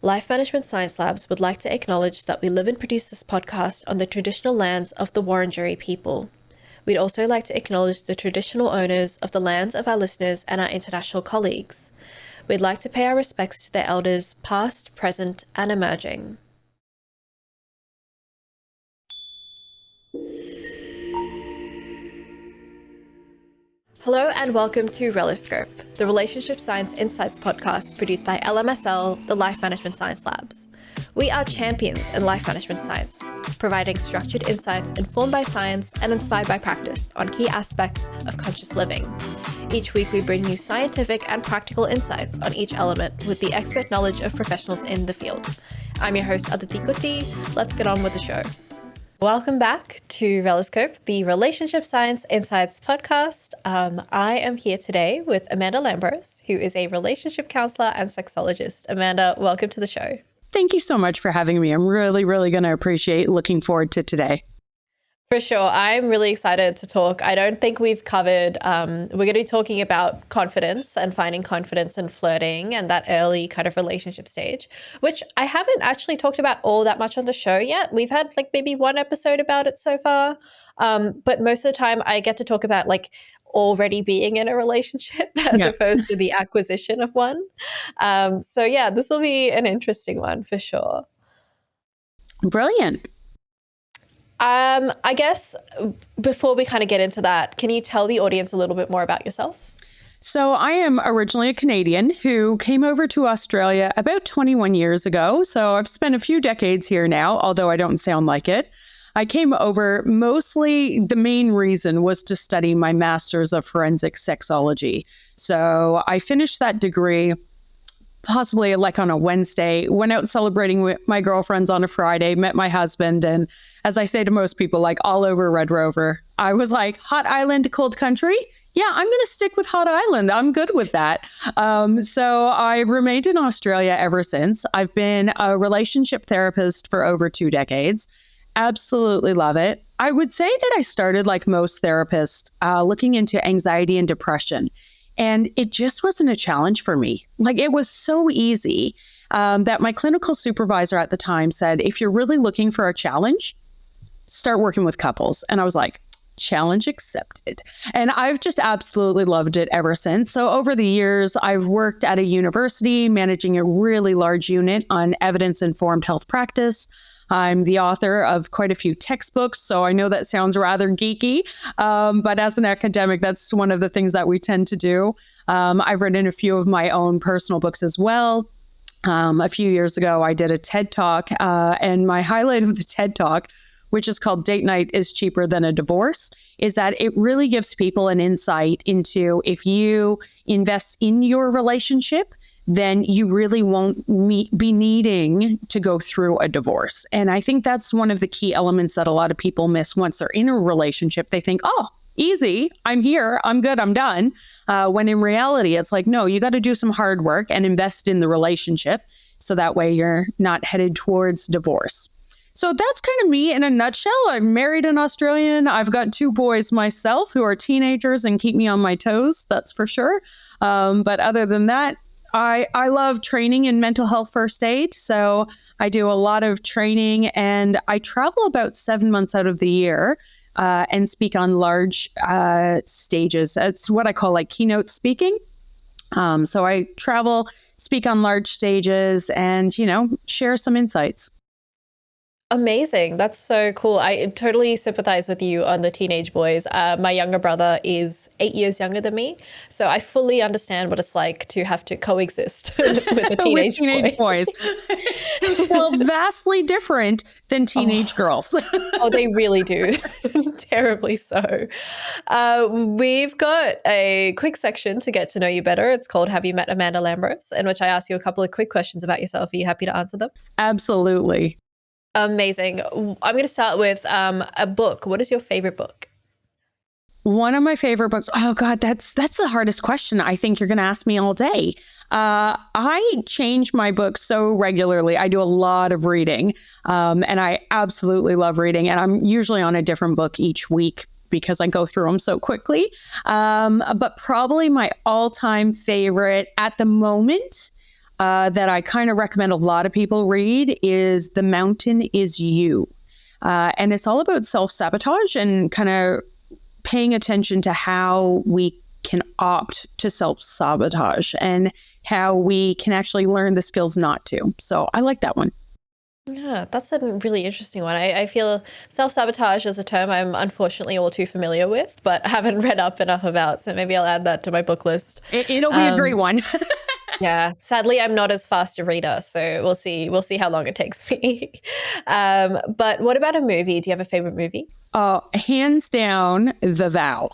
Life Management Science Labs would like to acknowledge that we live and produce this podcast on the traditional lands of the Wurundjeri people. We'd also like to acknowledge the traditional owners of the lands of our listeners and our international colleagues. We'd like to pay our respects to their elders, past, present, and emerging. Hello and welcome to Reloscope, the Relationship Science Insights podcast produced by LMSL, the Life Management Science Labs. We are champions in life management science, providing structured insights informed by science and inspired by practice on key aspects of conscious living. Each week we bring you scientific and practical insights on each element with the expert knowledge of professionals in the field. I'm your host, Aditi Kutty. Let's get on with the show. Welcome back to Reloscope, the Relationship Science Insights podcast. I am here today with Amanda Lambros, who is a relationship counselor and sexologist. Amanda, welcome to the show. Thank you so much for having me. I'm really going to appreciate looking forward to today. For sure. I'm really excited to talk. I don't think we've covered, we're going to be talking about confidence and finding confidence in flirting and that early kind of relationship stage, which I haven't actually talked about all that much on the show yet. We've had like maybe one episode about it so far. But most of the time I get to talk about like already being in a relationship as opposed to the acquisition of one. So yeah, this will be an interesting one for sure. Brilliant. I guess before we kind of get into that, can you tell the audience a little bit more about yourself? So I am originally a Canadian who came over to Australia about 21 years ago. So I've spent a few decades here now, although I don't sound like it. I came over mostly, the main reason was to study my master's of forensic sexology. So I finished that degree possibly like on a Wednesday, went out celebrating with my girlfriends on a Friday, met my husband, and as I say to most people, like all over Red Rover, I was like, hot island, cold country? Yeah, I'm going to stick with hot island. I'm good with that. So I remained in Australia ever since. I've been a relationship therapist for over 2 decades. Absolutely love it. I would say that I started like most therapists, looking into anxiety and depression. And it just wasn't a challenge for me. Like it was so easy that my clinical supervisor at the time said, if you're really looking for a challenge, start working with couples. And I was like, challenge accepted. And I've just absolutely loved it ever since. So over the years, I've worked at a university managing a really large unit on evidence-informed health practice. I'm the author of quite a few textbooks, so I know that sounds rather geeky, but as an academic, that's one of the things that we tend to do. I've written a few of my own personal books as well. A few years ago, I did a TED Talk, and my highlight of the TED Talk, which is called Date Night is Cheaper Than a Divorce, is that it really gives people an insight into if you invest in your relationship, then you really won't be needing to go through a divorce. And I think that's one of the key elements that a lot of people miss once they're in a relationship. They think, oh, easy, I'm here, I'm good, I'm done. When in reality, it's like, no, you got to do some hard work and invest in the relationship. So that way you're not headed towards divorce. So that's kind of me in a nutshell. I'm married an Australian. I've got 2 boys myself who are teenagers and keep me on my toes, that's for sure. But other than that, I love training in mental health first aid. So I do a lot of training and I travel about 7 months out of the year and speak on large stages. It's what I call like keynote speaking. So I travel, speak on large stages and, share some insights. Amazing. That's so cool. I totally sympathize with you on the teenage boys. My younger brother is 8 years younger than me. So I fully understand what it's like to have to coexist with a teenage boys. Well, vastly different than teenage girls. Oh, they really do. Terribly so. We've got a quick section to get to know you better. It's called Have You Met Amanda Lambros? In which I ask you a couple of quick questions about yourself. Are you happy to answer them? Absolutely. Amazing. I'm going to start with a book. What is your favorite book? One of my favorite books. Oh God, that's the hardest question I think you're going to ask me all day. I change my books so regularly. I do a lot of reading, and I absolutely love reading. And I'm usually on a different book each week because I go through them so quickly. But probably my all-time favorite at the moment that I kind of recommend a lot of people read is The Mountain Is You. And it's all about self-sabotage and kind of paying attention to how we can opt to self-sabotage and how we can actually learn the skills not to. So I like that one. Yeah, that's a really interesting one. I feel self-sabotage is a term I'm unfortunately all too familiar with, but haven't read up enough about. So maybe I'll add that to my book list. It'll be a great one. Yeah, sadly, I'm not as fast a reader, so we'll see. We'll see how long it takes me. But what about a movie? Do you have a favorite movie? Hands down, The Vow.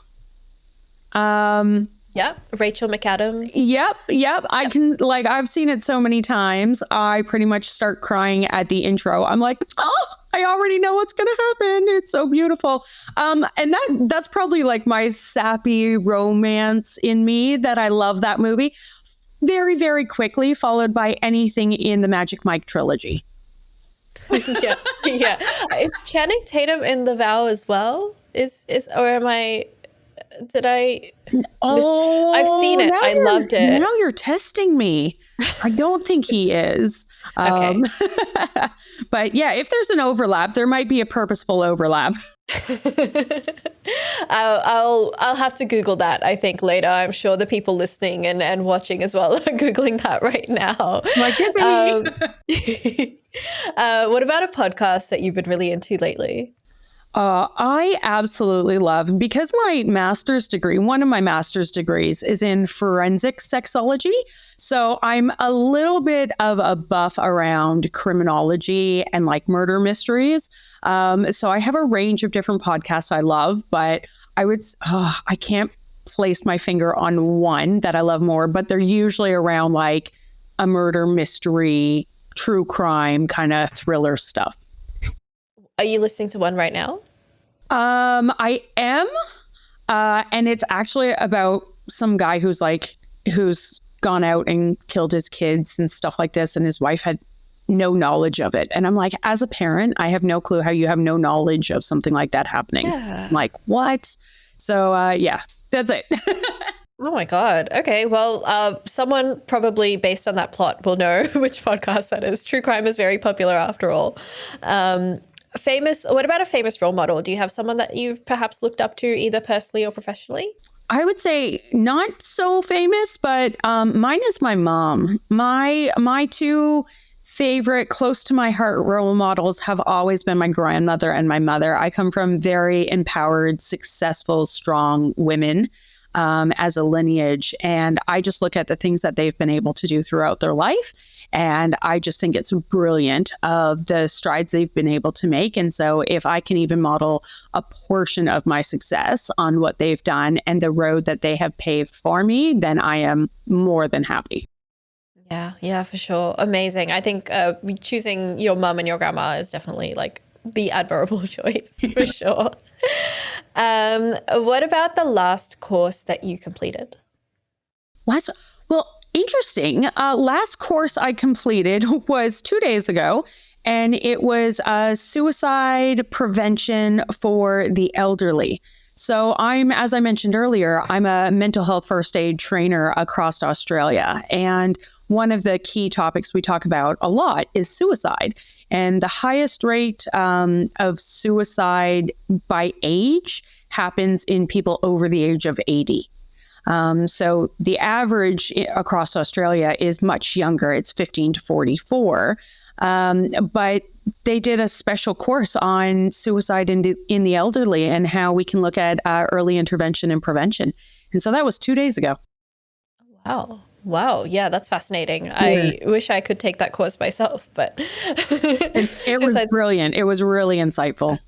Yeah, Rachel McAdams. Yep. I can, like, I've seen it so many times. I pretty much start crying at the intro. I'm like, oh, I already know what's going to happen. It's so beautiful. And that's probably like my sappy romance in me that I love that movie. Very, very quickly followed by anything in the Magic Mike trilogy. Yeah. Is Channing Tatum in The Vow as well? Or am I? Did I? I've seen it. I loved it. Now you're testing me. I don't think he is. Okay. But yeah, if there's an overlap, there might be a purposeful overlap. I'll have to Google that, I think, later. I'm sure the people listening and watching as well are Googling that right now. Like, what about a podcast that you've been really into lately? I absolutely love, because my master's degree, one of my master's degrees is in forensic sexology. So I'm a little bit of a buff around criminology and like murder mysteries. So I have a range of different podcasts I love, but I can't place my finger on one that I love more, but they're usually around like a murder mystery, true crime kind of thriller stuff. Are you listening to one right now? I am. And it's actually about some guy who's gone out and killed his kids and stuff like this. And his wife had no knowledge of it. And I'm like, as a parent, I have no clue how you have no knowledge of something like that happening. Yeah. I'm like, what? So, yeah, that's it. Oh my God. Okay. Well, someone probably based on that plot will know which podcast that is. True crime is very popular after all. What about a famous role model? Do you have someone that you've perhaps looked up to either personally or professionally? I would say not so famous, but mine is my mom. My two favorite, close to my heart role models have always been my grandmother and my mother. I come from very empowered, successful, strong women as a lineage. And I just look at the things that they've been able to do throughout their life. And I just think it's brilliant of the strides they've been able to make. And so if I can even model a portion of my success on what they've done and the road that they have paved for me, then I am more than happy. Yeah, for sure. Amazing. I think choosing your mum and your grandma is definitely like the admirable choice for sure. What about the last course that you completed? Interesting. Last course I completed was 2 days ago, and it was suicide prevention for the elderly. So as I mentioned earlier, I'm a mental health first aid trainer across Australia. And one of the key topics we talk about a lot is suicide. And the highest rate of suicide by age happens in people over the age of 80. So the average across Australia is much younger. It's 15 to 44. But they did a special course on suicide in the elderly and how we can look at early intervention and prevention. And so that was 2 days ago. Wow. Yeah, that's fascinating. Yeah. I wish I could take that course myself, but it was brilliant. It was really insightful.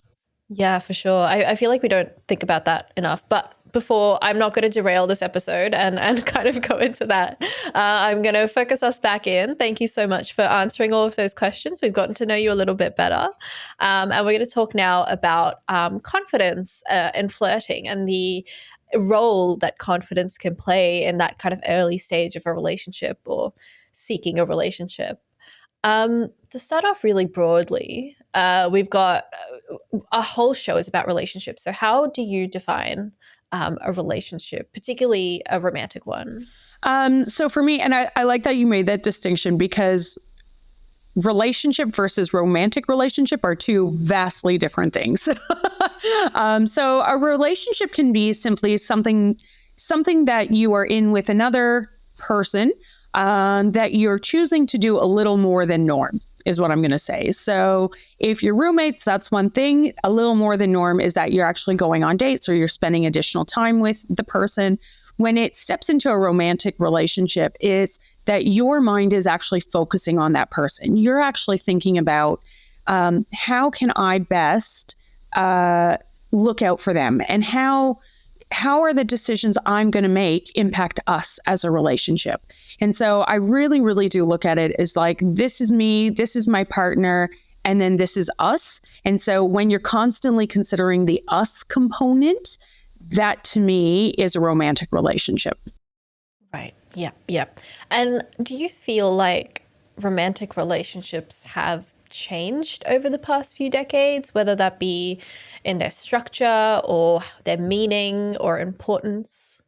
Yeah, for sure. I feel like we don't think about that enough, but I'm not going to derail this episode and kind of go into that. I'm going to focus us back in. Thank you so much for answering all of those questions. We've gotten to know you a little bit better. And we're going to talk now about confidence and flirting and the role that confidence can play in that kind of early stage of a relationship or seeking a relationship. To start off really broadly, we've got a whole show is about relationships. So how do you define a relationship, particularly a romantic one? So for me, and I like that you made that distinction because relationship versus romantic relationship are two vastly different things. So a relationship can be simply something that you are in with another person that you're choosing to do a little more than norm is what I'm going to say. So if you're roommates, that's one thing. A little more than norm is that you're actually going on dates or you're spending additional time with the person. When it steps into a romantic relationship, it's that your mind is actually focusing on that person. You're actually thinking about how can I best look out for them, and how are the decisions I'm going to make impact us as a relationship. And so I really, really do look at it as like, this is me, this is my partner, and then this is us. And so when you're constantly considering the us component, that to me is a romantic relationship. Right. Yeah. Yeah. And do you feel like romantic relationships have changed over the past few decades, whether that be in their structure or their meaning or importance?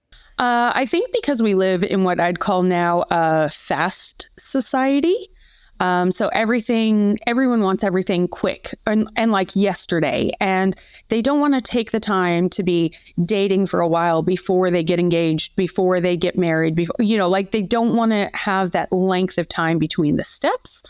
I think because we live in what I'd call now a fast society. So everyone wants everything quick and like yesterday. And they don't want to take the time to be dating for a while before they get engaged, before they get married, before, like they don't want to have that length of time between the steps.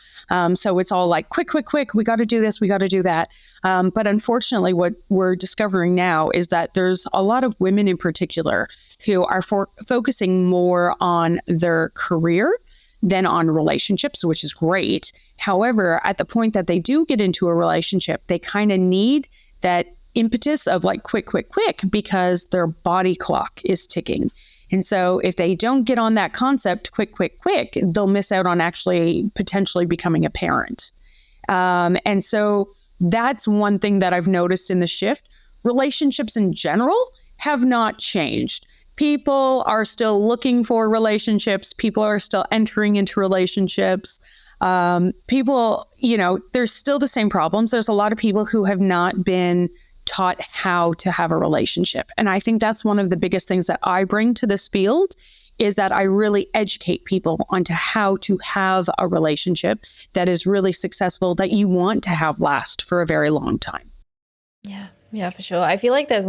So it's all like quick, quick, quick. We got to do this. We got to do that. But unfortunately, what we're discovering now is that there's a lot of women in particular who are focusing more on their career than on relationships, which is great. However, at the point that they do get into a relationship, they kind of need that impetus of like quick, quick, quick, because their body clock is ticking. And so if they don't get on that concept, quick, quick, quick, they'll miss out on actually potentially becoming a parent. And so that's one thing that I've noticed in the shift. Relationships in general have not changed. People are still looking for relationships. People are still entering into relationships. People, there's still the same problems. There's a lot of people who have not been taught how to have a relationship. And I think that's one of the biggest things that I bring to this field is that I really educate people onto how to have a relationship that is really successful, that you want to have last for a very long time. Yeah, for sure. I feel like there's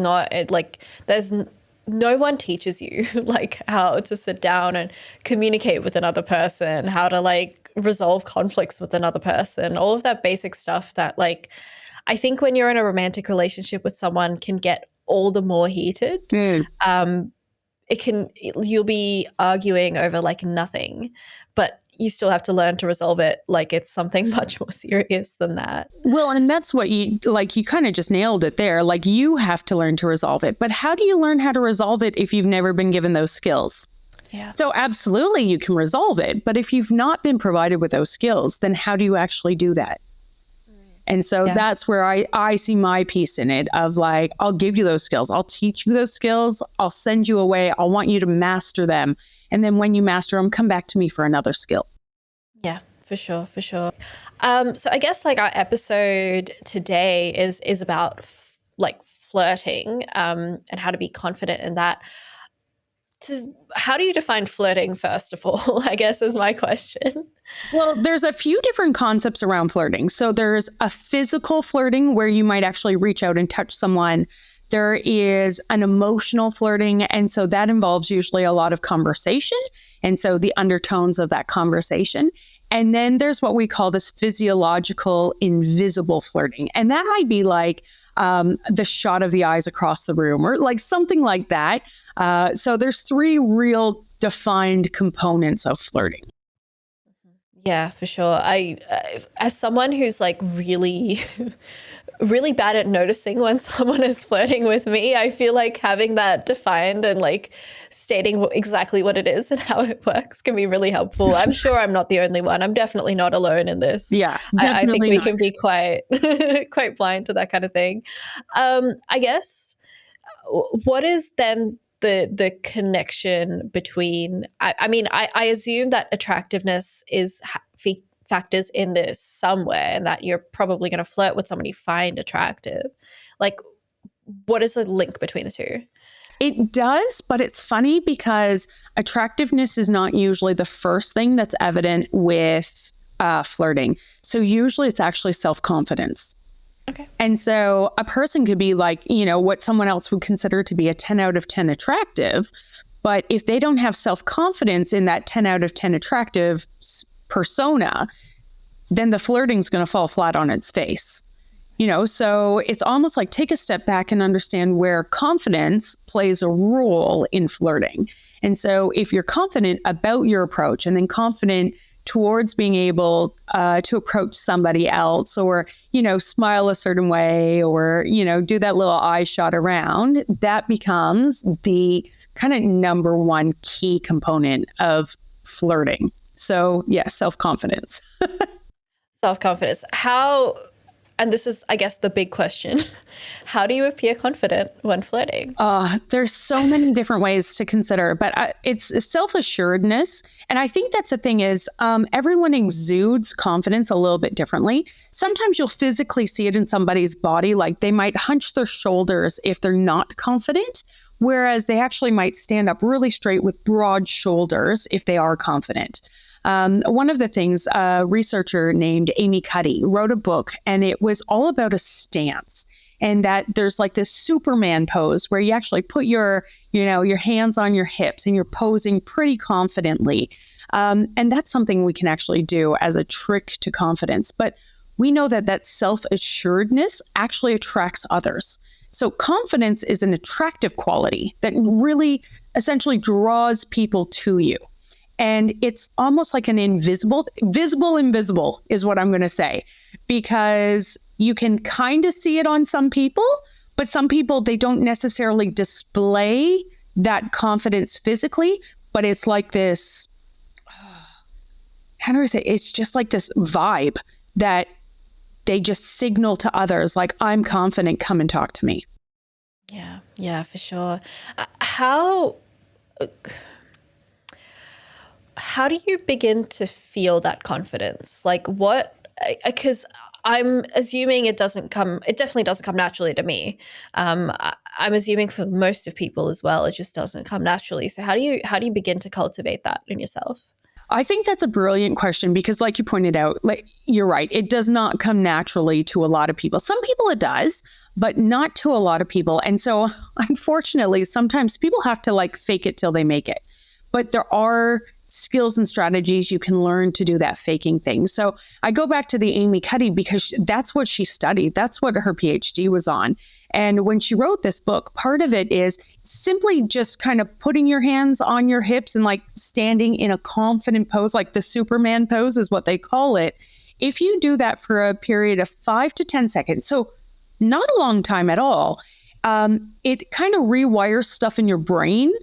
no one teaches you like how to sit down and communicate with another person, how to like resolve conflicts with another person, all of that basic stuff that like I think when you're in a romantic relationship with someone can get all the more heated. You'll be arguing over like nothing, but you still have to learn to resolve it like it's something much more serious than that. Well, and that's what you kind of just nailed it there. Like you have to learn to resolve it. But how do you learn how to resolve it if you've never been given those skills? Yeah. So absolutely you can resolve it. But if you've not been provided with those skills, then how do you actually do that? And so that's where I see my piece in it of like, I'll give you those skills. I'll teach you those skills. I'll send you away. I'll want you to master them. And then when you master them, come back to me for another skill. Yeah, for sure. For sure. So I guess like our episode today is about like flirting and how to be confident in that. How do you define flirting, first of all, I guess is my question. Well, there's a few different concepts around flirting. So there's a physical flirting where you might actually reach out and touch someone. There is an emotional flirting. And so that involves usually a lot of conversation. And so the undertones of that conversation. And then there's what we call this physiological invisible flirting. And that might be like the shot of the eyes across the room or like something like that. So there's three real defined components of flirting. Yeah, for sure. I as someone who's like really, really bad at noticing when someone is flirting with me, I feel like having that defined and like stating exactly what it is and how it works can be really helpful. I'm sure I'm not the only one. I'm definitely not alone in this. Yeah, I think we not. can be quite quite blind to that kind of thing. I guess what is then the connection between I assume that attractiveness is factors in this somewhere, and that you're probably going to flirt with someone you find attractive. Like, what is the link between the two? it does, but it's funny because attractiveness is not usually the first thing that's evident with flirting. So usually it's actually self-confidence. Okay. And so a person could be like, what someone else would consider to be a 10 out of 10 attractive. But if they don't have self-confidence in that 10 out of 10 attractive persona, then the flirting is going to fall flat on its face. So it's almost like take a step back and understand where confidence plays a role in flirting. And so if you're confident about your approach and then confident towards being able to approach somebody else or, smile a certain way or, do that little eye shot around, that becomes the kind of number one key component of flirting. So yeah, self-confidence. Self-confidence. And this is, I guess, the big question. How do you appear confident when flirting? There's so many different ways to consider, but it's self-assuredness. And I think that's the thing is everyone exudes confidence a little bit differently. Sometimes you'll physically see it in somebody's body, like they might hunch their shoulders if they're not confident, whereas they actually might stand up really straight with broad shoulders if they are confident. One of the things, a researcher named Aditi Kutty wrote a book, and it was all about a stance. And that there's like this Superman pose where you actually put your hands on your hips and you're posing pretty confidently. And that's something we can actually do as a trick to confidence. But we know that self-assuredness actually attracts others. So confidence is an attractive quality that really essentially draws people to you. And it's almost like an invisible is what I'm going to say, because you can kind of see it on some people, but some people, they don't necessarily display that confidence physically, but it's like this, how do I say, it's just like this vibe that they just signal to others, like, I'm confident, come and talk to me. Yeah, for sure. How do you begin to feel that confidence? Like because I'm assuming it definitely doesn't come naturally to me. I'm assuming for most of people as well, it just doesn't come naturally. So how do you begin to cultivate that in yourself? I think that's a brilliant question because like you pointed out, like you're right, it does not come naturally to a lot of people. Some people it does, but not to a lot of people. And so unfortunately, sometimes people have to like fake it till they make it. But there are skills and strategies you can learn to do that faking thing. So I go back to the Aditi Kutty because that's what she studied. That's what her PhD was on. And when she wrote this book, part of it is simply just kind of putting your hands on your hips and like standing in a confident pose, like the Superman pose is what they call it. If you do that for a period of 5 to 10 seconds, so not a long time at all, it kind of rewires stuff in your brain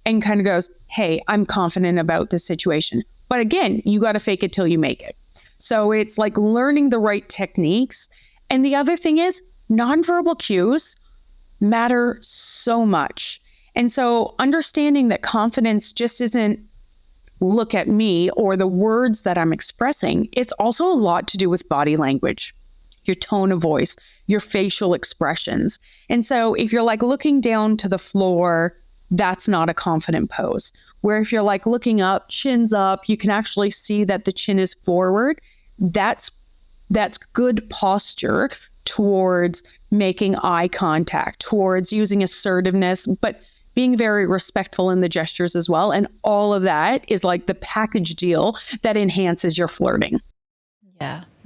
and kind of goes, hey, I'm confident about this situation. But again, you got to fake it till you make it. So it's like learning the right techniques. And the other thing is nonverbal cues matter so much. And so understanding that confidence just isn't look at me or the words that I'm expressing, it's also a lot to do with body language, your tone of voice, your facial expressions. And so if you're like looking down to the floor, that's not a confident pose. Where if you're like looking up, chin's up, you can actually see that the chin is forward. That's good posture towards making eye contact, towards using assertiveness, but being very respectful in the gestures as well. And all of that is like the package deal that enhances your flirting.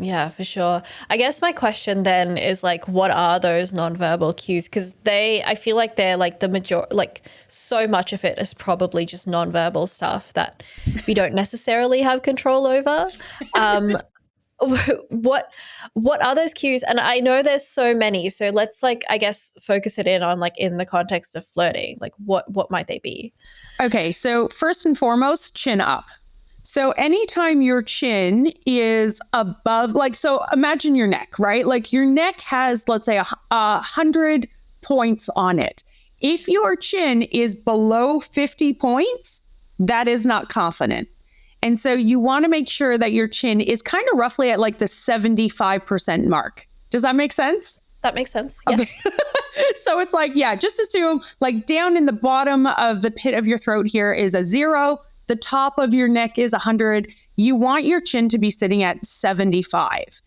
Yeah, for sure. I guess my question then is like, what are those nonverbal cues? Because I feel like they're like the majority, like so much of it is probably just nonverbal stuff that we don't necessarily have control over. What are those cues? And I know there's so many. So let's like, I guess, focus it in on like in the context of flirting. Like what might they be? Okay, so first and foremost, chin up. So anytime your chin is above, like, so imagine your neck, right? Like your neck has, let's say, 100 points on it. If your chin is below 50 points, that is not confident. And so you want to make sure that your chin is kind of roughly at like the 75% mark. Does that make sense? That makes sense. Yeah. Okay. So it's like, yeah, just assume like down in the bottom of the pit of your throat here is a 0. The top of your neck is 100. You want your chin to be sitting at 75.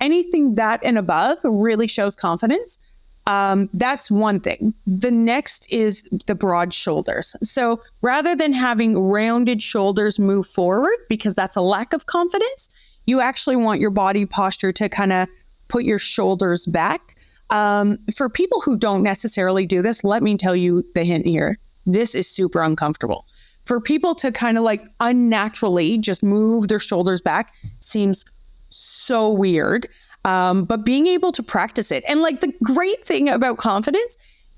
Anything that and above really shows confidence. That's one thing. The next is the broad shoulders. So rather than having rounded shoulders move forward, because that's a lack of confidence, you actually want your body posture to kind of put your shoulders back. For people who don't necessarily do this, let me tell you the hint here. This is super uncomfortable. For people to kind of like unnaturally just move their shoulders back seems so weird. But being able to practice it. And like the great thing about confidence,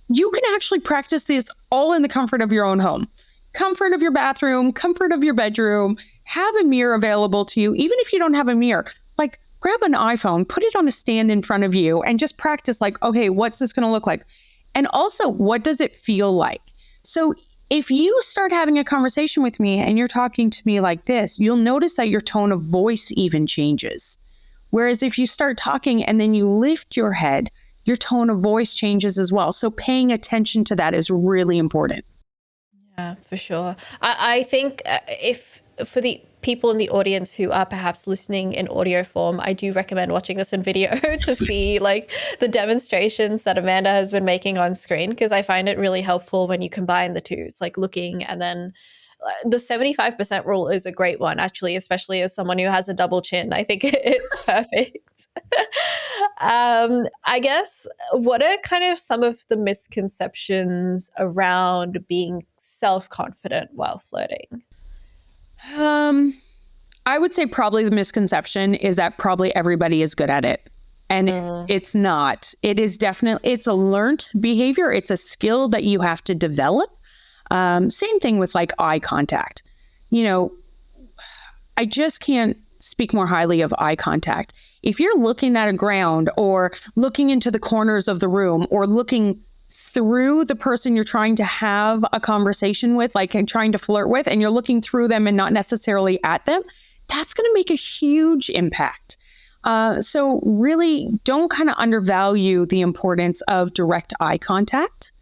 you can actually practice this all in the comfort of your own home. Comfort of your bathroom, comfort of your bedroom, have a mirror available to you. Even if you don't have a mirror, like grab an iPhone, put it on a stand in front of you and just practice like, okay, what's this going to look like? And also, what does it feel like? So if you start having a conversation with me and you're talking to me like this, you'll notice that your tone of voice even changes. Whereas if you start talking and then you lift your head, your tone of voice changes as well. So paying attention to that is really important. Yeah, for sure. I think if for the people in the audience who are perhaps listening in audio form, I do recommend watching this in video to see like the demonstrations that Amanda has been making on screen, because I find it really helpful when you combine the two. It's like looking and then the 75% rule is a great one, actually, especially as someone who has a double chin. I think it's perfect. I guess, what are kind of some of the misconceptions around being self-confident while flirting? I would say probably the misconception is that probably everybody is good at it. And it's not. It is definitely, it's a learned behavior. It's a skill that you have to develop. Same thing with like eye contact. You know, I just can't speak more highly of eye contact. If you're looking at a ground or looking into the corners of the room or looking through the person you're trying to have a conversation with, like and trying to flirt with, and you're looking through them and not necessarily at them, that's going to make a huge impact. So really don't kind of undervalue the importance of direct eye contact,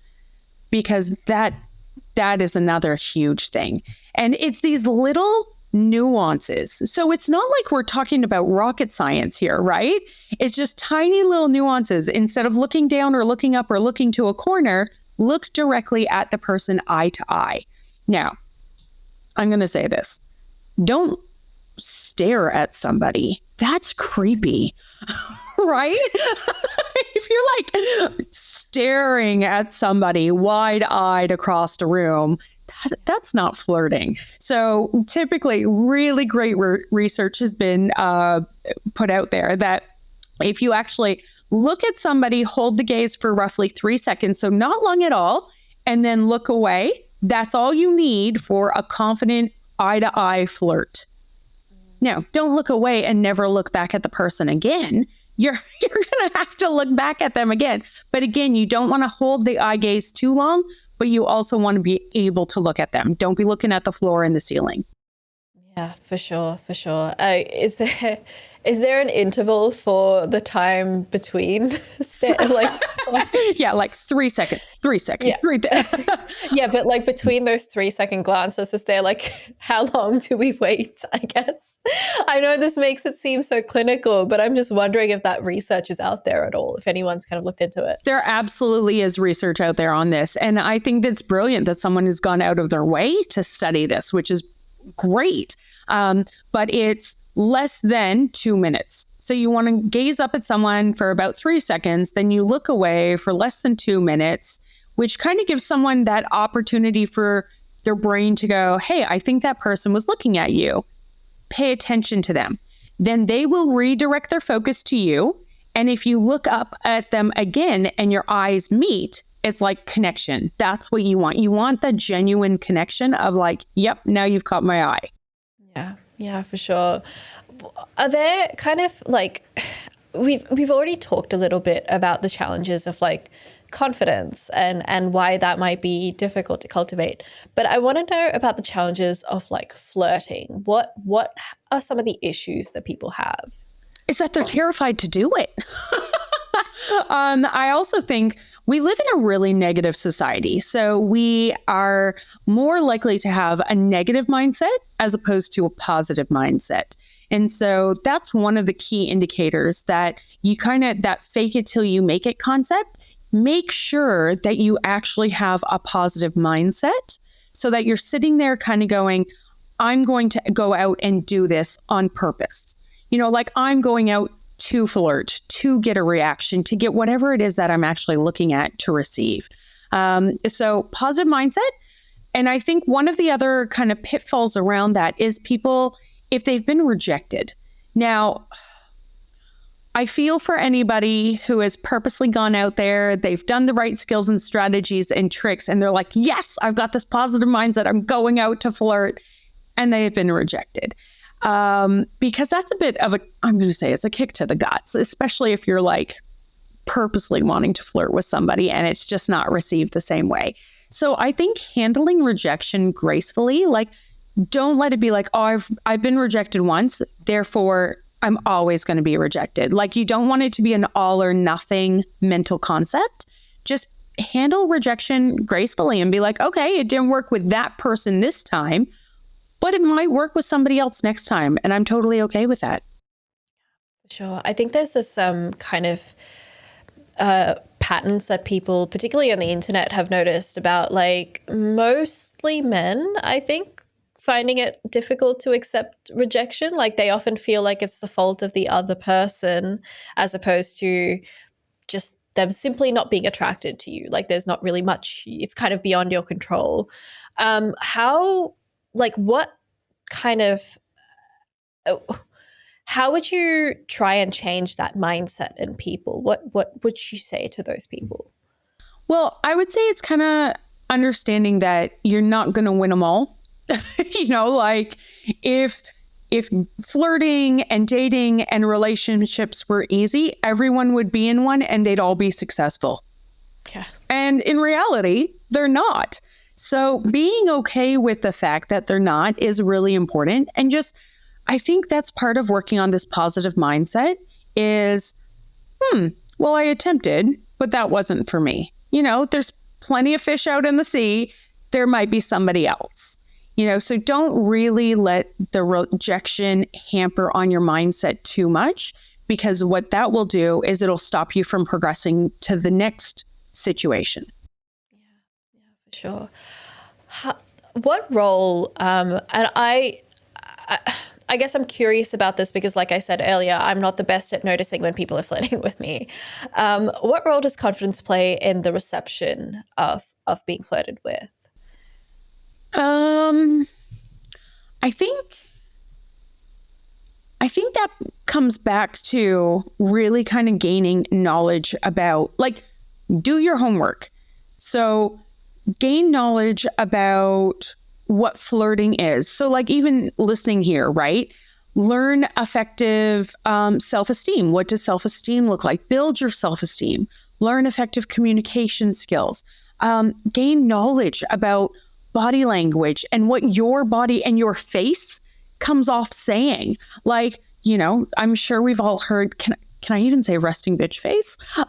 because that is another huge thing. And it's these little nuances. So it's not like we're talking about rocket science here, right? It's just tiny little nuances. Instead of looking down or looking up or looking to a corner, look directly at the person eye to eye. Now, I'm going to say this. Don't stare at somebody. That's creepy, right? If you're like staring at somebody wide-eyed across the room, that's not flirting. So typically really great research has been put out there that if you actually look at somebody, hold the gaze for roughly 3 seconds, so not long at all, and then look away, that's all you need for a confident eye-to-eye flirt. Now, don't look away and never look back at the person again. You're going to have to look back at them again. But again, you don't want to hold the eye gaze too long, but you also want to be able to look at them. Don't be looking at the floor and the ceiling. Yeah, for sure, for sure. Is there an interval for the time between yeah, like 3 seconds, 3 seconds, yeah. Yeah, but like between those 3 second glances, is there like, how long do we wait, I guess? I know this makes it seem so clinical, but I'm just wondering if that research is out there at all, if anyone's kind of looked into it. There absolutely is research out there on this. And I think that's brilliant that someone has gone out of their way to study this, which is great. But it's less than 2 minutes. So you want to gaze up at someone for about 3 seconds, then you look away for less than 2 minutes, which kind of gives someone that opportunity for their brain to go, hey, I think that person was looking at you. Pay attention to them. Then they will redirect their focus to you. And if you look up at them again and your eyes meet, it's like connection. That's what you want. You want the genuine connection of like, yep, now you've caught my eye. Yeah, for sure. Are there kind of like, we've already talked a little bit about the challenges of like confidence and why that might be difficult to cultivate. But I want to know about the challenges of like flirting. What are some of the issues that people have? Is that they're terrified to do it. I also think we live in a really negative society. So we are more likely to have a negative mindset as opposed to a positive mindset. And so that's one of the key indicators that you that fake it till you make it concept. Make sure that you actually have a positive mindset so that you're sitting there kind of going, I'm going to go out and do this on purpose. Like I'm going out to flirt, to get a reaction, to get whatever it is that I'm actually looking at to receive. So positive mindset. And I think one of the other kind of pitfalls around that is people, if they've been rejected. Now, I feel for anybody who has purposely gone out there, they've done the right skills and strategies and tricks, and they're like, yes, I've got this positive mindset, I'm going out to flirt, and they have been rejected. Because that's a bit of I'm going to say it's a kick to the guts, especially if you're like purposely wanting to flirt with somebody and it's just not received the same way. So I think handling rejection gracefully, like don't let it be like, oh, I've been rejected once, therefore I'm always going to be rejected. Like you don't want it to be an all or nothing mental concept. Just handle rejection gracefully and be like, okay, it didn't work with that person this time, but it might work with somebody else next time. And I'm totally okay with that. Sure. I think there's this kind of patterns that people, particularly on the internet, have noticed about like mostly men, I think, finding it difficult to accept rejection. Like they often feel like it's the fault of the other person as opposed to just them simply not being attracted to you. Like there's not really much, it's kind of beyond your control. How would you try and change that mindset in people? What would you say to those people? Well, I would say it's kind of understanding that you're not going to win them all. Like if flirting and dating and relationships were easy, everyone would be in one and they'd all be successful. Yeah. And in reality, they're not. So being okay with the fact that they're not is really important. And just, I think that's part of working on this positive mindset is, well, I attempted, but that wasn't for me. There's plenty of fish out in the sea. There might be somebody else. So don't really let the rejection hamper on your mindset too much, because what that will do is it'll stop you from progressing to the next situation. Yeah, for sure. What role, and I guess I'm curious about this because like I said earlier, I'm not the best at noticing when people are flirting with me. What role does confidence play in the reception of being flirted with? I think that comes back to really kind of gaining knowledge about, like, do your homework. So gain knowledge about what flirting is. So like even listening here, right? Learn effective self-esteem. What does self-esteem look like? Build your self-esteem. Learn effective communication skills. Gain knowledge about body language and what your body and your face comes off saying. Like, I'm sure we've all heard, can I even say resting bitch face? You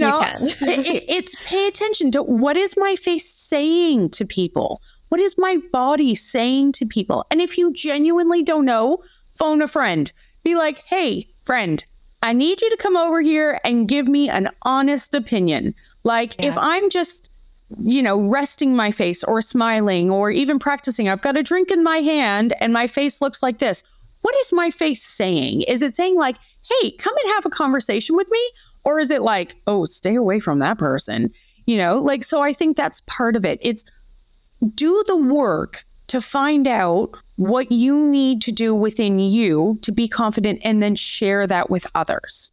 can. It's pay attention to what is my face saying to people? What is my body saying to people? And if you genuinely don't know, phone a friend. Be like, hey, friend, I need you to come over here and give me an honest opinion. Like if I'm just, resting my face or smiling or even practicing, I've got a drink in my hand and my face looks like this. What is my face saying? Is it saying like, hey, come and have a conversation with me? Or is it like, oh, stay away from that person? So I think that's part of it. It's do the work to find out what you need to do within you to be confident and then share that with others.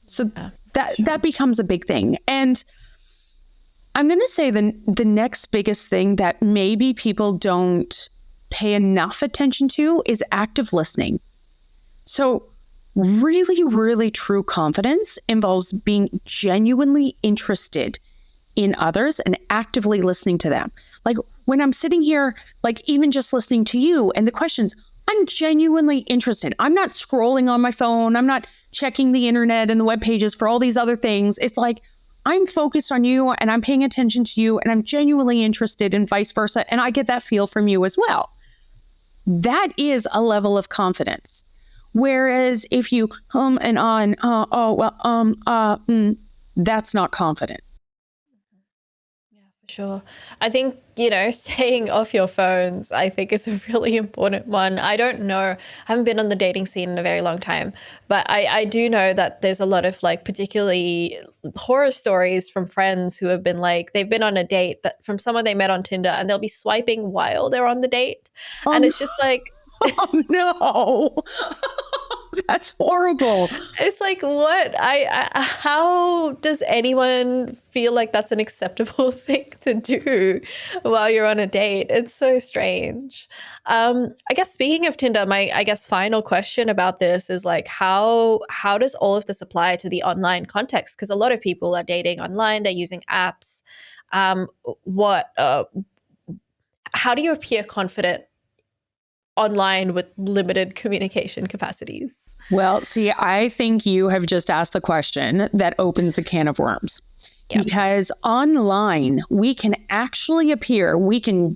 So that becomes a big thing. And I'm going to say the next biggest thing that maybe people don't pay enough attention to is active listening. So really, really true confidence involves being genuinely interested in others and actively listening to them. Like when I'm sitting here, like even just listening to you and the questions, I'm genuinely interested. I'm not scrolling on my phone. I'm not checking the internet and the web pages for all these other things. It's like, I'm focused on you and I'm paying attention to you and I'm genuinely interested and vice versa. And I get that feel from you as well. That is a level of confidence. Whereas if you and on, that's not confident. Sure. I think, staying off your phones, I think is a really important one. I don't know. I haven't been on the dating scene in a very long time, but I do know that there's a lot of particularly horror stories from friends who have been they've been on a date from someone they met on Tinder and they'll be swiping while they're on the date. And it's just oh no. That's horrible. It's what? How does anyone feel like that's an acceptable thing to do while you're on a date? It's so strange. I guess speaking of Tinder, my final question about this is how does all of this apply to the online context? Because a lot of people are dating online, they're using apps. How do you appear confident online with limited communication capacities? Well, see, I think you have just asked the question that opens a can of worms. Yeah. Because online, we can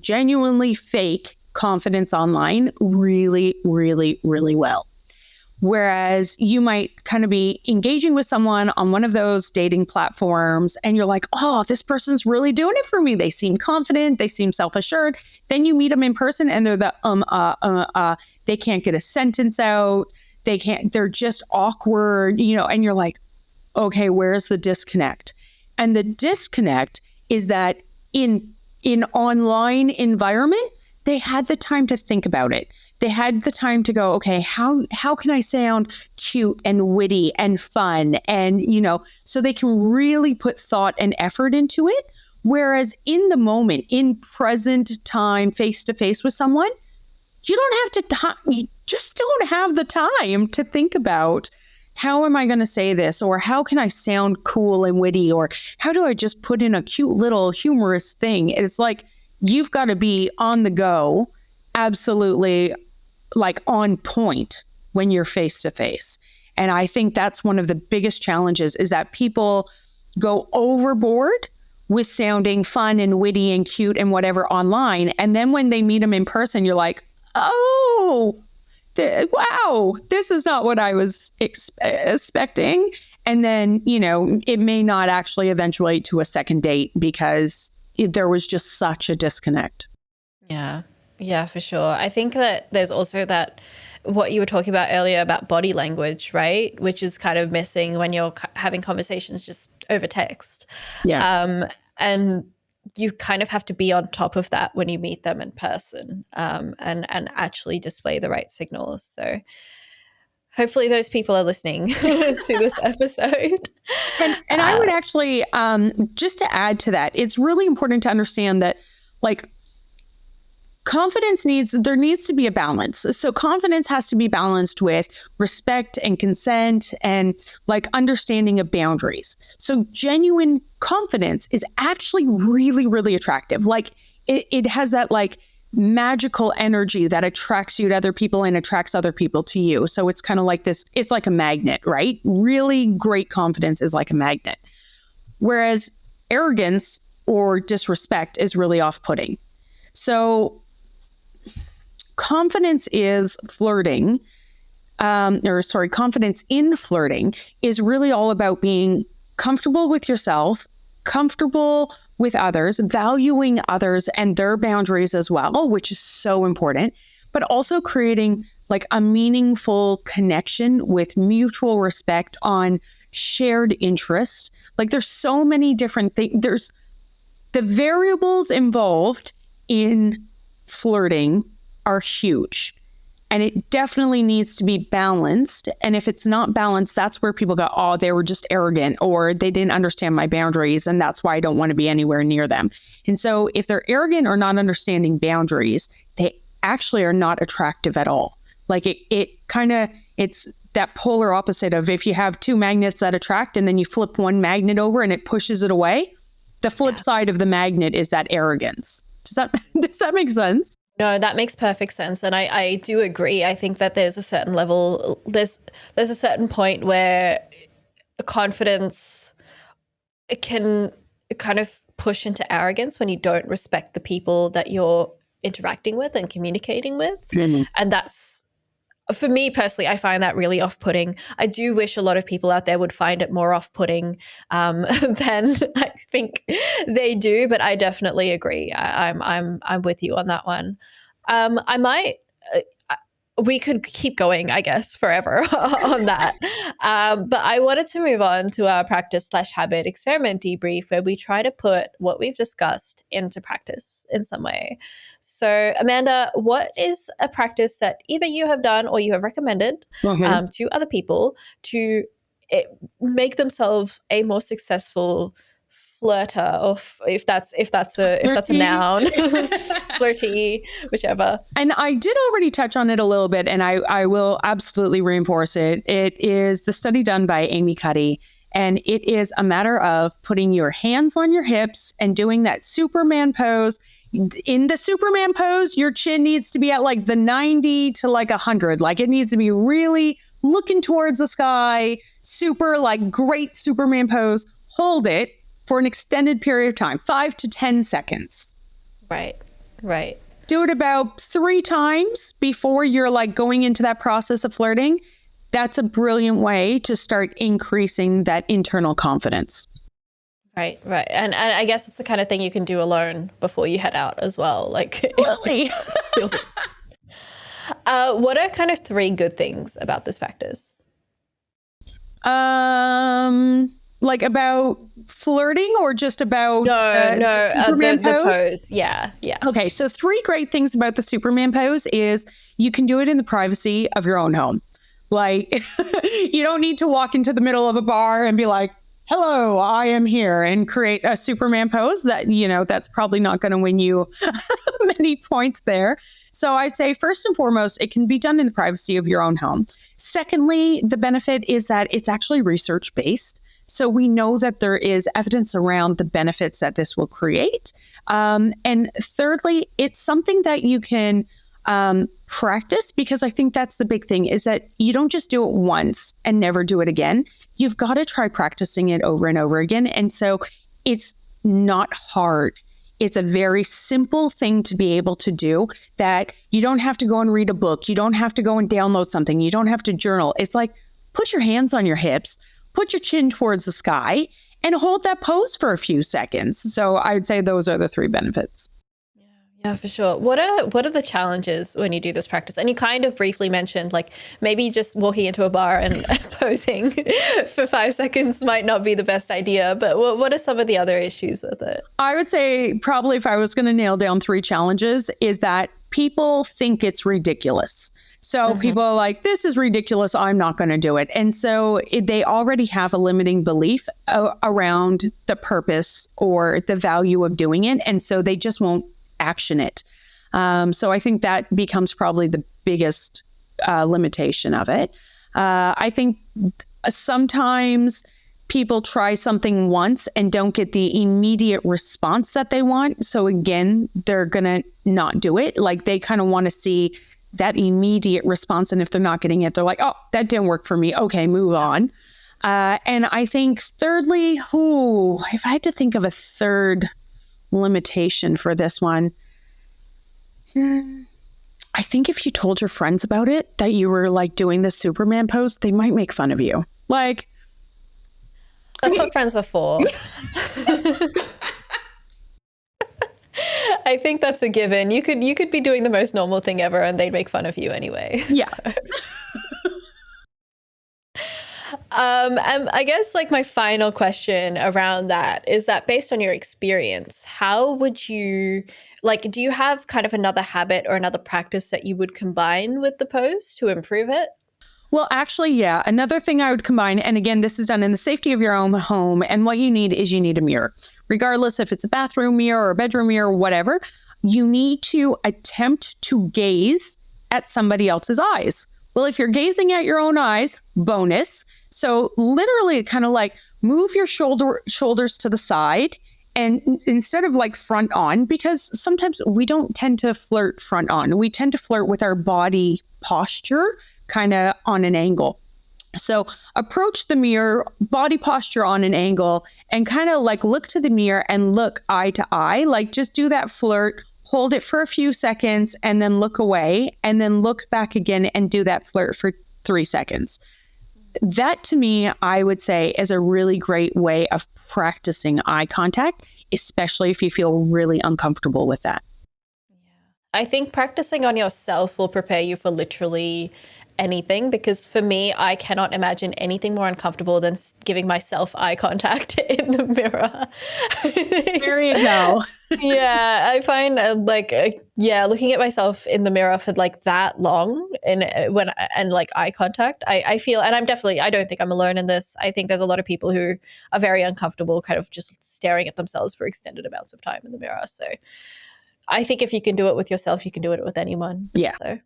genuinely fake confidence online really, really, really well. Whereas you might kind of be engaging with someone on one of those dating platforms and you're like, oh, this person's really doing it for me. They seem confident. They seem self-assured. Then you meet them in person and they're they can't get a sentence out. They're just awkward, and you're like, okay, where's the disconnect? And the disconnect is that in online environment, they had the time to think about it. They had the time to go, okay, how can I sound cute and witty and fun? And, so they can really put thought and effort into it. Whereas in the moment, in present time, face to face with someone, you just don't have the time to think about how am I going to say this, or how can I sound cool and witty, or how do I just put in a cute little humorous thing? It's you've got to be on the go, absolutely on point when you're face to face. And I think that's one of the biggest challenges is that people go overboard with sounding fun and witty and cute and whatever online. And then when they meet them in person, you're like, oh, wow, this is not what I was expecting. And then, it may not actually eventuate to a second date because there was just such a disconnect. Yeah, for sure. I think that there's also that what you were talking about earlier about body language, right? Which is kind of missing when you're having conversations just over text. Yeah. And you kind of have to be on top of that when you meet them in person, and actually display the right signals. So hopefully those people are listening to this episode. And I would actually, just to add to that, it's really important to understand that there needs to be a balance. So confidence has to be balanced with respect and consent and understanding of boundaries. So genuine confidence is actually really, really attractive. It has that magical energy that attracts you to other people and attracts other people to you. So it's kind of like this, it's like a magnet, right? Really great confidence is like a magnet. Whereas arrogance or disrespect is really off-putting. So confidence in flirting is really all about being comfortable with yourself, comfortable with others, valuing others and their boundaries as well, which is so important, but also creating a meaningful connection with mutual respect on shared interests. There's so many different things. There's the variables involved in flirting are huge, and it definitely needs to be balanced. And if it's not balanced, that's where people go, oh, they were just arrogant, or they didn't understand my boundaries, and that's why I don't want to be anywhere near them. And so if they're arrogant or not understanding boundaries, they actually are not attractive at all. It's that polar opposite of if you have two magnets that attract and then you flip one magnet over and it pushes it away, the flip side of the magnet is that arrogance. Does that make sense? No, that makes perfect sense. And I do agree. I think that there's a certain level, there's a certain point where confidence can kind of push into arrogance when you don't respect the people that you're interacting with and communicating with. Mm-hmm. And that's, for me personally, I find that really off-putting. I do wish a lot of people out there would find it more off-putting than I think they do, but I definitely agree. I'm with you on that one. I might. We could keep going, I guess, forever on that. But I wanted to move on to our practice/habit experiment debrief, where we try to put what we've discussed into practice in some way. So, Amanda, what is a practice that either you have done or you have recommended to other people to make themselves a more successful flirter, or if that's a noun, flirty, whichever. And I did already touch on it a little bit, and I will absolutely reinforce it. It is the study done by Aditi Kutty, and it is a matter of putting your hands on your hips and doing that Superman pose. In the Superman pose, your chin needs to be at like the 90 to like 100. Like it needs to be really looking towards the sky, super like great Superman pose. Hold it for an extended period of time, 5 to 10 seconds. Right. Do it about 3 times before you're like going into that process of flirting. That's a brilliant way to start increasing that internal confidence. Right. And I guess it's the kind of thing you can do alone before you head out as well. Like, Really? What are kind of 3 good things about this practice? Like about flirting or just about the pose. Yeah. Okay, so 3 great things about the Superman pose is you can do it in the privacy of your own home. Like you don't need to walk into the middle of a bar and be like, hello, I am here, and create a Superman pose. That, you know, that's probably not going to win you many points there. So I'd say first and foremost, it can be done in the privacy of your own home. Secondly, the benefit is that it's actually research-based. So we know that there is evidence around the benefits that this will create. And thirdly, it's something that you can practice, because I think that's the big thing, is that you don't just do it once and never do it again. You've got to try practicing it over and over again. And so it's not hard. It's a very simple thing to be able to do, that you don't have to go and read a book. You don't have to go and download something. You don't have to journal. It's like, put your hands on your hips, put your chin towards the sky, and hold that pose for a few seconds. So I'd say those are the 3 benefits. Yeah, for sure. What are the challenges when you do this practice? And you kind of briefly mentioned, like, maybe just walking into a bar and posing for 5 seconds might not be the best idea, but what are some of the other issues with it? I would say probably, if I was going to nail down 3 challenges, is that people think it's ridiculous. So people are like, this is ridiculous, I'm not going to do it. And so they already have a limiting belief around the purpose or the value of doing it. And so they just won't action it. So I think that becomes probably the biggest limitation of it. I think sometimes people try something once and don't get the immediate response that they want. So again, they're going to not do it. Like they kind of want to see that immediate response. And if they're not getting it, they're like, oh, that didn't work for me. Okay, move on. And I think thirdly, if I had to think of a third limitation for this one, I think if you told your friends about it, that you were like doing the Superman pose, they might make fun of you. Like, that's what friends are for. I think that's a given. You could be doing the most normal thing ever and they'd make fun of you anyway. Yeah. So. And I guess like my final question around that is that, based on your experience, how would you, like, do you have kind of another habit or another practice that you would combine with the pose to improve it? Well, actually, yeah. Another thing I would combine, and again, this is done in the safety of your own home, and what you need is you need a mirror. Regardless if it's a bathroom mirror or a bedroom mirror or whatever, you need to attempt to gaze at somebody else's eyes. Well, if you're gazing at your own eyes, bonus. So literally kind of like move your shoulders to the side And instead of like front on, because sometimes we don't tend to flirt front on, we tend to flirt with our body posture kind of on an angle. So approach the mirror, body posture on an angle, and kind of like look to the mirror and look eye to eye. Like just do that flirt, hold it for a few seconds, and then look away, and then look back again and do that flirt for 3 seconds. That to me, I would say, is a really great way of practicing eye contact, especially if you feel really uncomfortable with that. I think practicing on yourself will prepare you for literally anything, because for me, I cannot imagine anything more uncomfortable than giving myself eye contact in the mirror. There you go. Yeah, I find looking at myself in the mirror for like that long and like eye contact, I feel, and I don't think I'm alone in this. I think there's a lot of people who are very uncomfortable kind of just staring at themselves for extended amounts of time in the mirror. So I think if you can do it with yourself, you can do it with anyone. Yeah, so.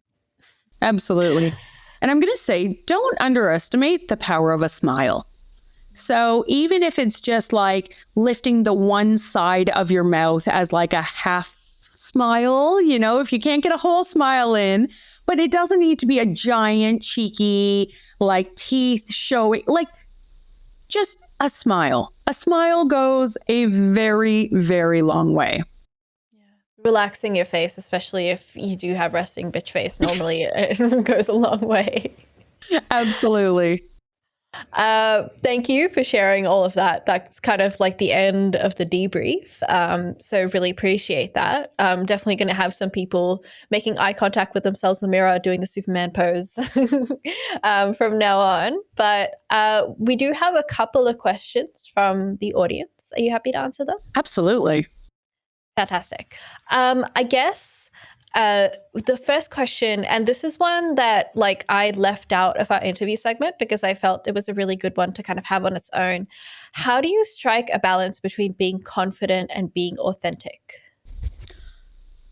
Absolutely. And I'm going to say, don't underestimate the power of a smile. So even if it's just like lifting the one side of your mouth as like a half smile, if you can't get a whole smile in, but it doesn't need to be a giant, cheeky, like teeth showing, like just a smile. A smile goes a very, very long way. Relaxing your face, especially if you do have resting bitch face, normally it goes a long way. Absolutely. Thank you for sharing all of that. That's kind of like the end of the debrief. So really appreciate that. I'm definitely going to have some people making eye contact with themselves in the mirror, doing the Superman pose from now on. But we do have a couple of questions from the audience. Are you happy to answer them? Absolutely. Fantastic. I guess the first question, and this is one that like I left out of our interview segment because I felt it was a really good one to kind of have on its own. How do you strike a balance between being confident and being authentic?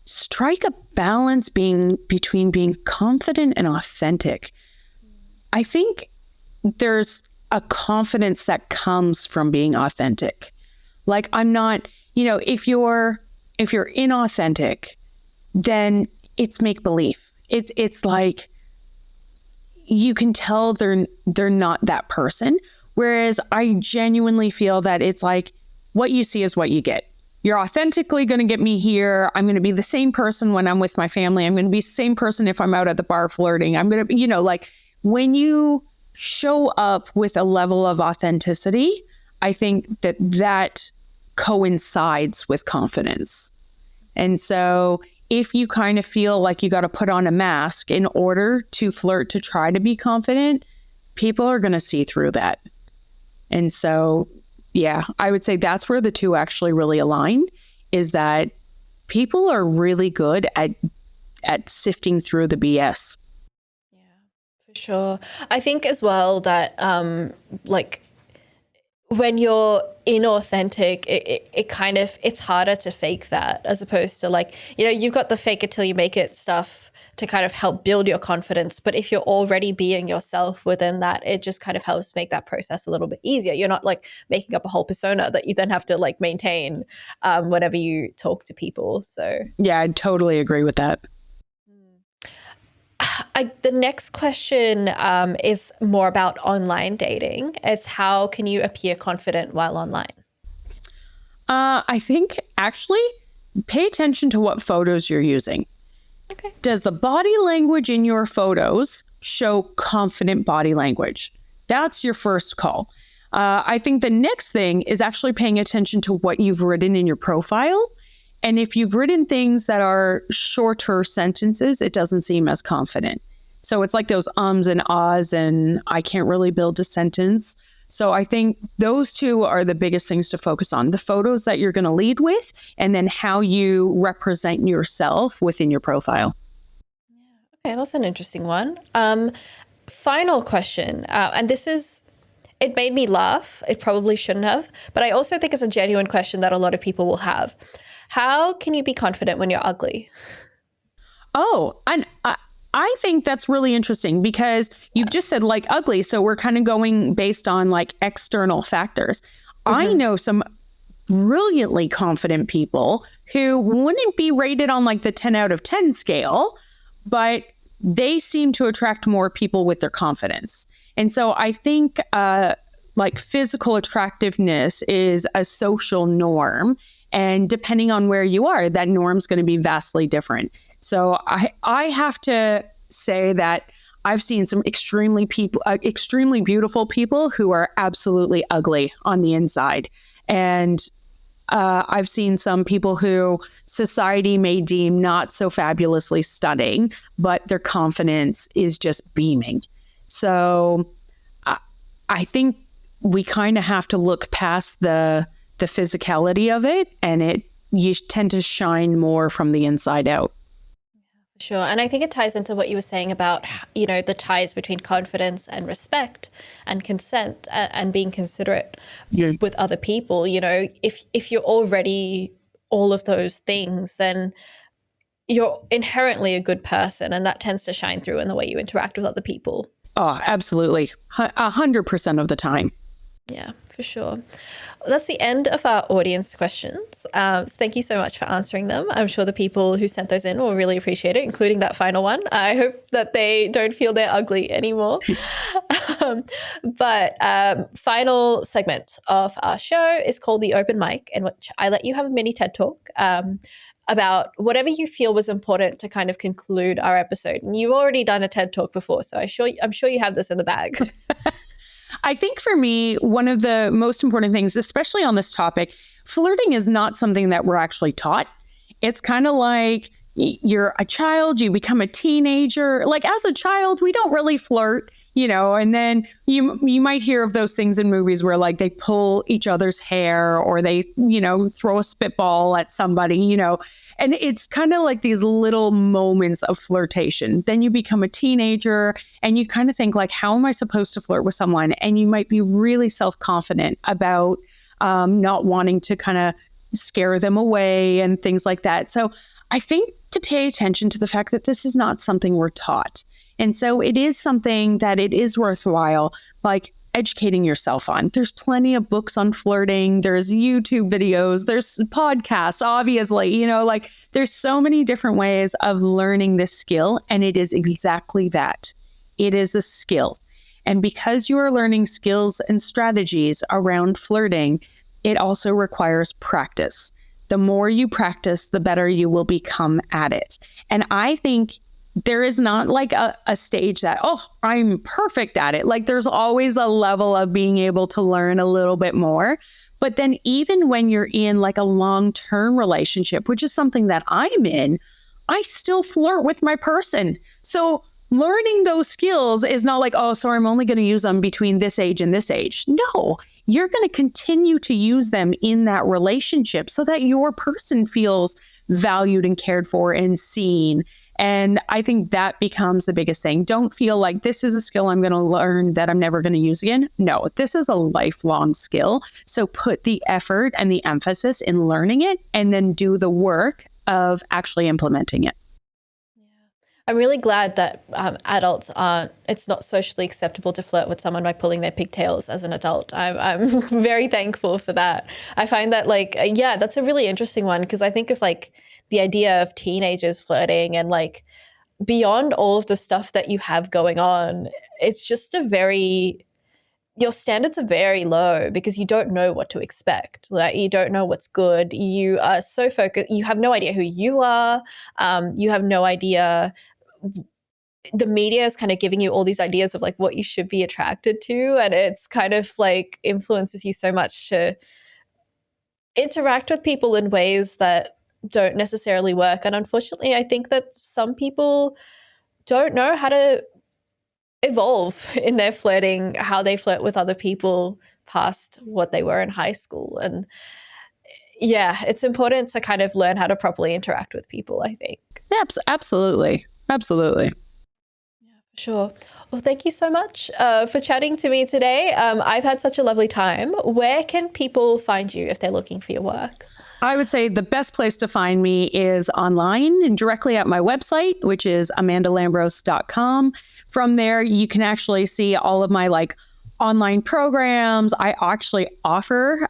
Strike a balance between being confident and authentic. I think there's a confidence that comes from being authentic. Like I'm not, if you're inauthentic, then it's make believe. It's like you can tell they're not that person. Whereas I genuinely feel that it's like what you see is what you get. You're authentically going to get me here. I'm going to be the same person when I'm with my family. I'm going to be the same person if I'm out at the bar flirting. I'm going to, like when you show up with a level of authenticity, I think that coincides with confidence. And so if you kind of feel like you got to put on a mask in order to flirt, to try to be confident, people are going to see through that. And so, yeah, I would say that's where the two actually really align, is that people are really good at sifting through the BS. Yeah, for sure. I think as well that when you're inauthentic, it's harder to fake that, as opposed to you've got the fake it till you make it stuff to kind of help build your confidence. But if you're already being yourself within that, it just kind of helps make that process a little bit easier. You're not like making up a whole persona that you then have to like maintain whenever you talk to people. So yeah, I totally agree with that. The next question is more about online dating. It's how can you appear confident while online? I think actually pay attention to what photos you're using. Okay. Does the body language in your photos show confident body language? That's your first call. I think the next thing is actually paying attention to what you've written in your profile. And if you've written things that are shorter sentences, it doesn't seem as confident. So it's like those ums and ahs and I can't really build a sentence. So I think those two are the biggest things to focus on. The photos that you're going to lead with, and then how you represent yourself within your profile. Okay, that's an interesting one. Final question. And it made me laugh. It probably shouldn't have. But I also think it's a genuine question that a lot of people will have. How can you be confident when you're ugly? Oh, and I think that's really interesting because you've just said like ugly. So we're kind of going based on like external factors. Mm-hmm. I know some brilliantly confident people who wouldn't be rated on like the 10 out of 10 scale, but they seem to attract more people with their confidence. And so I think like physical attractiveness is a social norm. And depending on where you are, that norm's going to be vastly different. So I have to say that I've seen some extremely beautiful people who are absolutely ugly on the inside. And I've seen some people who society may deem not so fabulously stunning, but their confidence is just beaming. So I think we kind of have to look past the physicality of it, and you tend to shine more from the inside out. Sure. And I think it ties into what you were saying about, the ties between confidence and respect and consent and being considerate with other people. If you're already all of those things, then you're inherently a good person, and that tends to shine through in the way you interact with other people. Oh, absolutely. 100% of the time. Yeah, for sure. That's the end of our audience questions. Thank you so much for answering them. I'm sure the people who sent those in will really appreciate it, including that final one. I hope that they don't feel they're ugly anymore. But final segment of our show is called the open mic, in which I let you have a mini TED talk about whatever you feel was important to kind of conclude our episode. And you've already done a TED talk before, so I'm sure you have this in the bag. I think for me, one of the most important things, especially on this topic, flirting is not something that we're actually taught. It's kind of like you're a child, you become a teenager. Like as a child, we don't really flirt, and then you might hear of those things in movies where like they pull each other's hair or they, throw a spitball at somebody, and it's kind of like these little moments of flirtation. Then you become a teenager and you kind of think like, how am I supposed to flirt with someone? And you might be really self-confident about not wanting to kind of scare them away and things like that. So I think to pay attention to the fact that this is not something we're taught. And so it is something that it is worthwhile, like educating yourself on. There's plenty of books on flirting. There's YouTube videos. There's podcasts, obviously, like there's so many different ways of learning this skill. And it is exactly that. It is a skill. And because you are learning skills and strategies around flirting, it also requires practice. The more you practice, the better you will become at it. And I think there is not like a stage that, I'm perfect at it. Like there's always a level of being able to learn a little bit more. But then even when you're in like a long-term relationship, which is something that I'm in, I still flirt with my person. So learning those skills is not like, so I'm only going to use them between this age and this age. No, you're going to continue to use them in that relationship so that your person feels valued and cared for and seen. And I think that becomes the biggest thing. Don't feel like this is a skill I'm going to learn that I'm never going to use again. No, this is a lifelong skill. So put the effort and the emphasis in learning it and then do the work of actually implementing it. I'm really glad that it's not socially acceptable to flirt with someone by pulling their pigtails as an adult. I'm very thankful for that. I find that that's a really interesting one, because I think of like the idea of teenagers flirting and like beyond all of the stuff that you have going on, it's just your standards are very low because you don't know what to expect. Like you don't know what's good. You are so focused. You have no idea who you are. You have no idea. The media is kind of giving you all these ideas of like what you should be attracted to. And it's kind of like influences you so much to interact with people in ways that don't necessarily work. And unfortunately, I think that some people don't know how to evolve in their flirting, how they flirt with other people past what they were in high school. And yeah, it's important to kind of learn how to properly interact with people, I think. Absolutely. Absolutely. Yeah, sure. Well, thank you so much for chatting to me today. I've had such a lovely time. Where can people find you if they're looking for your work? I would say the best place to find me is online and directly at my website, which is amandalambros.com. From there, you can actually see all of my like online programs. I actually offer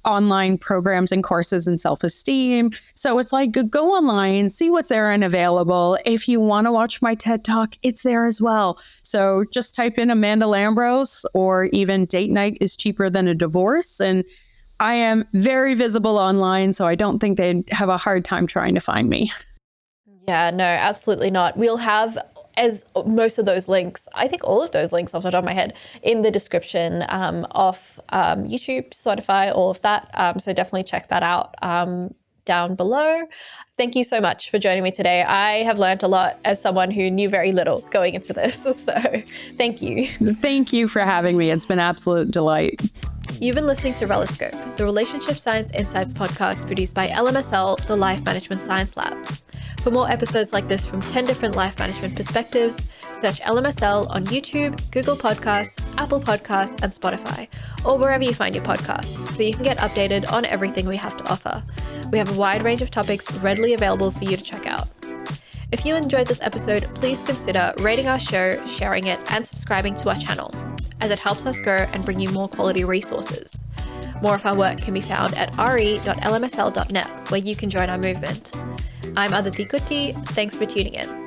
online programs and courses in self-esteem. So it's like, go online, see what's there and available. If you want to watch my TED Talk, it's there as well. So just type in Amanda Lambros, or even date night is cheaper than a divorce. And I am very visible online, so I don't think they'd have a hard time trying to find me. Yeah, no, absolutely not. We'll have, as most of those links, I think all of those links off the top of my head, in the description of YouTube, Spotify, all of that. So definitely check that out down below. Thank you so much for joining me today. I have learned a lot as someone who knew very little going into this. So thank you. Thank you for having me. It's been an absolute delight. You've been listening to Reloscope, the Relationship Science Insights podcast produced by LMSL, the Life Management Science Labs. For more episodes like this from 10 different life management perspectives, search LMSL on YouTube, Google Podcasts, Apple Podcasts, and Spotify, or wherever you find your podcasts, so you can get updated on everything we have to offer. We have a wide range of topics readily available for you to check out. If you enjoyed this episode, please consider rating our show, sharing it, and subscribing to our channel, as it helps us grow and bring you more quality resources. More of our work can be found at re.lmsl.net, where you can join our movement. I'm Aditi Kutty. Thanks for tuning in.